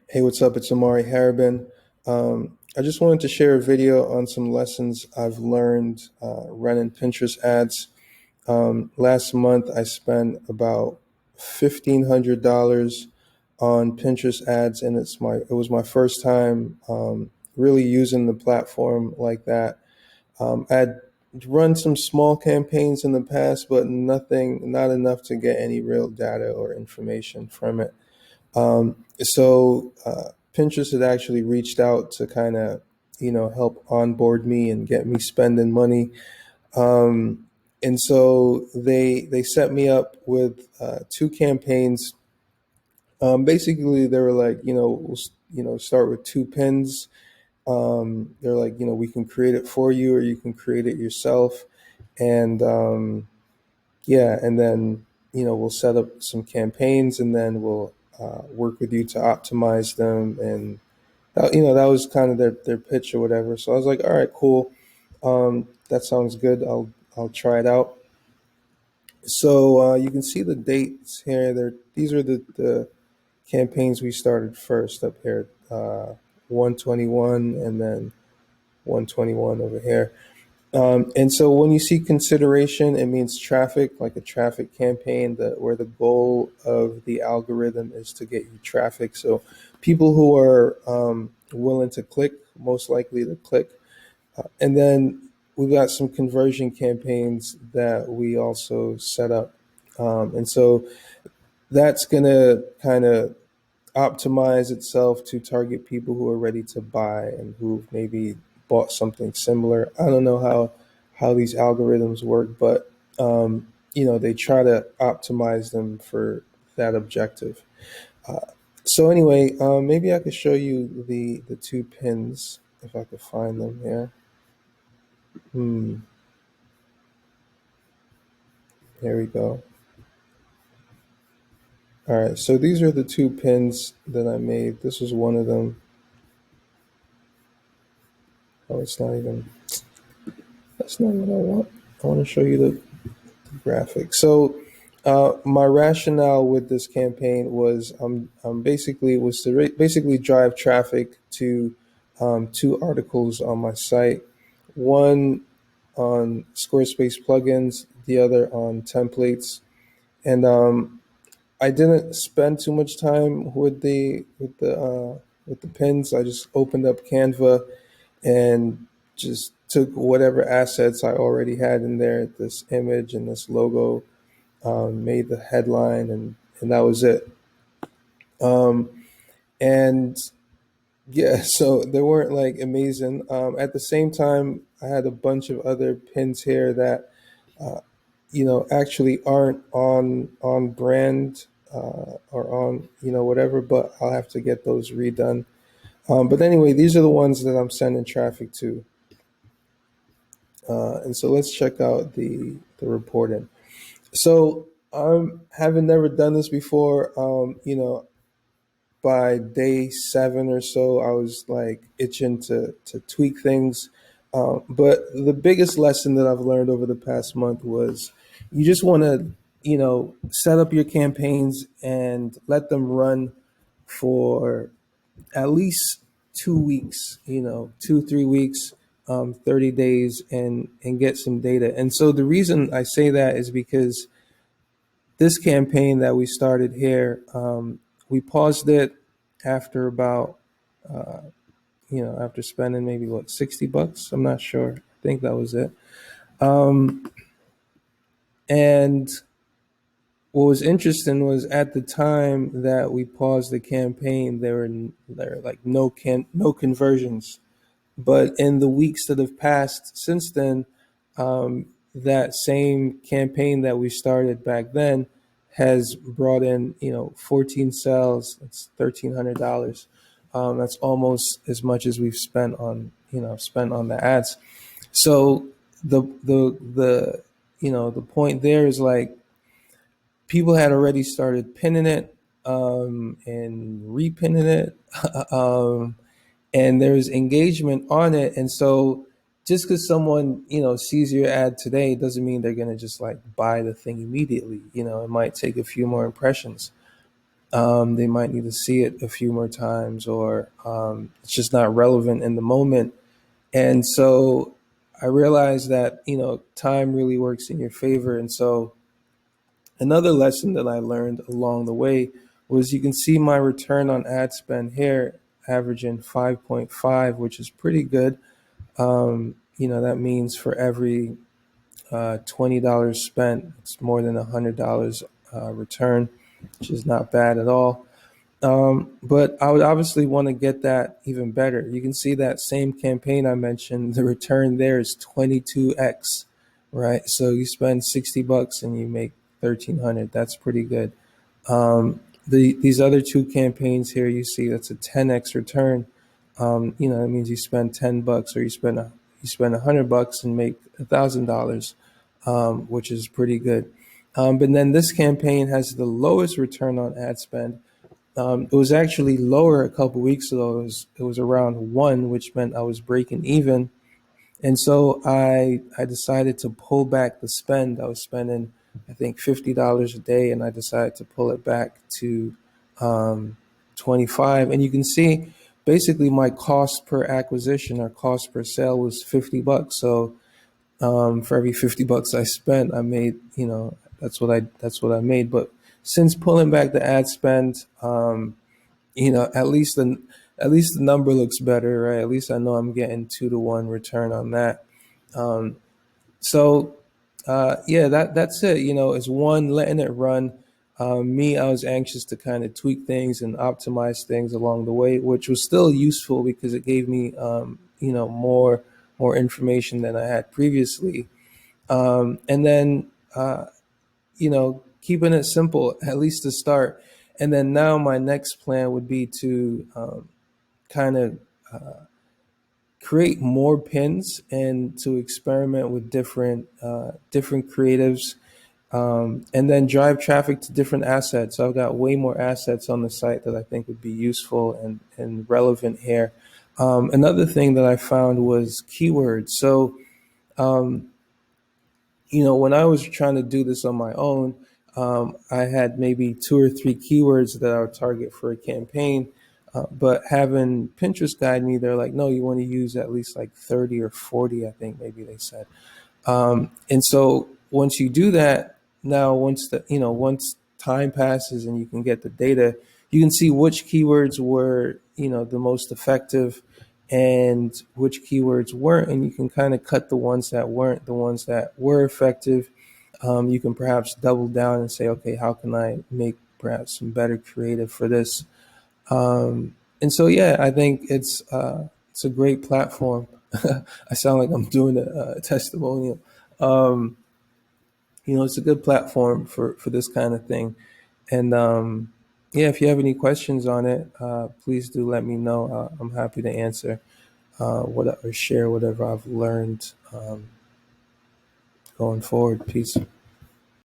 Hey, what's up? It's Amari Harabin. I just wanted to share a video on some lessons I've learned running Pinterest ads. Last month, I spent about $1,500 on Pinterest ads, and it was my first time really using the platform like that. I'd run some small campaigns in the past, but not enough to get any real data or information from it. Pinterest had actually reached out to kind of, help onboard me and get me spending money. And so they set me up with two campaigns. Basically, they were like, start with two pins. They're like, we can create it for you, or you can create it yourself. And yeah, and then we'll set up some campaigns, and then we'll work with you to optimize them. And that was kind of their pitch or whatever. So I was like, all right, cool, that sounds good. I'll try it out. So you can see the dates here. These are the campaigns we started first up here. 121 and then 121 over here. And so when you see consideration, it means traffic, like a traffic campaign, where the goal of the algorithm is to get you traffic. So people who are willing to click, most likely to click. And then we've got some conversion campaigns that we also set up. And so that's going to kind of optimize itself to target people who are ready to buy and who've maybe bought something similar. I don't know how these algorithms work, but they try to optimize them for that objective. Uh, so anyway, maybe I could show you the two pins if I could find them here. Hmm, here we go. All right, so these are the two pins that I made. This was one of them. Oh, it's not even. That's not what I want. I want to show you the graphic. So my rationale with this campaign was basically was to basically drive traffic to two articles on my site, one on Squarespace plugins, the other on templates, and I didn't spend too much time with the pins. I just opened up Canva and just took whatever assets I already had in there, this image and this logo, made the headline, and that was it. Um, and yeah, so they weren't like amazing. At the same time, I had a bunch of other pins here that uh, actually aren't on brand or on whatever, but I'll have to get those redone. But anyway, these are the ones that I'm sending traffic to. And so let's check out the reporting. So having never done this before, by day seven or so, I was like itching to tweak things. But the biggest lesson that I've learned over the past month was you just want to, set up your campaigns and let them run for at least 2 weeks, 2, 3 weeks, 30 days, and get some data. And so the reason I say that is because this campaign that we started here, we paused it after about, after spending maybe what, $60. I'm not sure. I think that was it. And what was interesting was at the time that we paused the campaign, there were like no conversions. But in the weeks that have passed since then, that same campaign that we started back then has brought in, 14 sales. That's $1,300. That's almost as much as we've spent on the ads. So the the point there is like people had already started pinning it and repinning it. um, and there's engagement on it. And so just because someone sees your ad today doesn't mean they're going to just like buy the thing immediately. It might take a few more impressions. They might need to see it a few more times, or it's just not relevant in the moment. And so I realized that, time really works in your favor. And so another lesson that I learned along the way was you can see my return on ad spend here averaging 5.5, which is pretty good. That means for every $20 spent, it's more than $100 return, which is not bad at all. But I would obviously want to get that even better. You can see that same campaign I mentioned, the return there is 22x, right? So you spend $60 and you make 1,300. That's pretty good. These other two campaigns here, you see that's a 10x return. That means you spend $10 or you spend $100 and make $1,000, which is pretty good. But then this campaign has the lowest return on ad spend. It was actually lower a couple weeks ago. It was around one, which meant I was breaking even. And so I decided to pull back the spend. I was spending, I think, $50 a day, and I decided to pull it back to 25. And you can see basically my cost per acquisition or cost per sale was $50. So for every $50 I spent, I made, that's what I made. But since pulling back the ad spend, at least the number looks better, right? At least I know I'm getting 2-to-1 return on that. Um, so yeah, that's it. Is one, letting it run. Me, I was anxious to kind of tweak things and optimize things along the way, which was still useful because it gave me more information than I had previously. And then keeping it simple, at least to start. And then now my next plan would be to kind of create more pins and to experiment with different creatives, and then drive traffic to different assets. So I've got way more assets on the site that I think would be useful and relevant here. Another thing that I found was keywords. So um, when I was trying to do this on my own, I had maybe 2 or 3 keywords that I would target for a campaign. But having Pinterest guide me, they're like, no, you want to use at least like 30 or 40, I think maybe they said. And so once you do that, now once time passes and you can get the data, you can see which keywords were the most effective and which keywords weren't, and you can kind of cut the ones that weren't, the ones that were effective. You can perhaps double down and say, okay, how can I make perhaps some better creative for this? And so, yeah, I think it's a great platform. I sound like I'm doing a testimonial. Um, it's a good platform for this kind of thing. And yeah, if you have any questions on it, please do let me know. I'm happy to answer or share whatever I've learned going forward. Peace.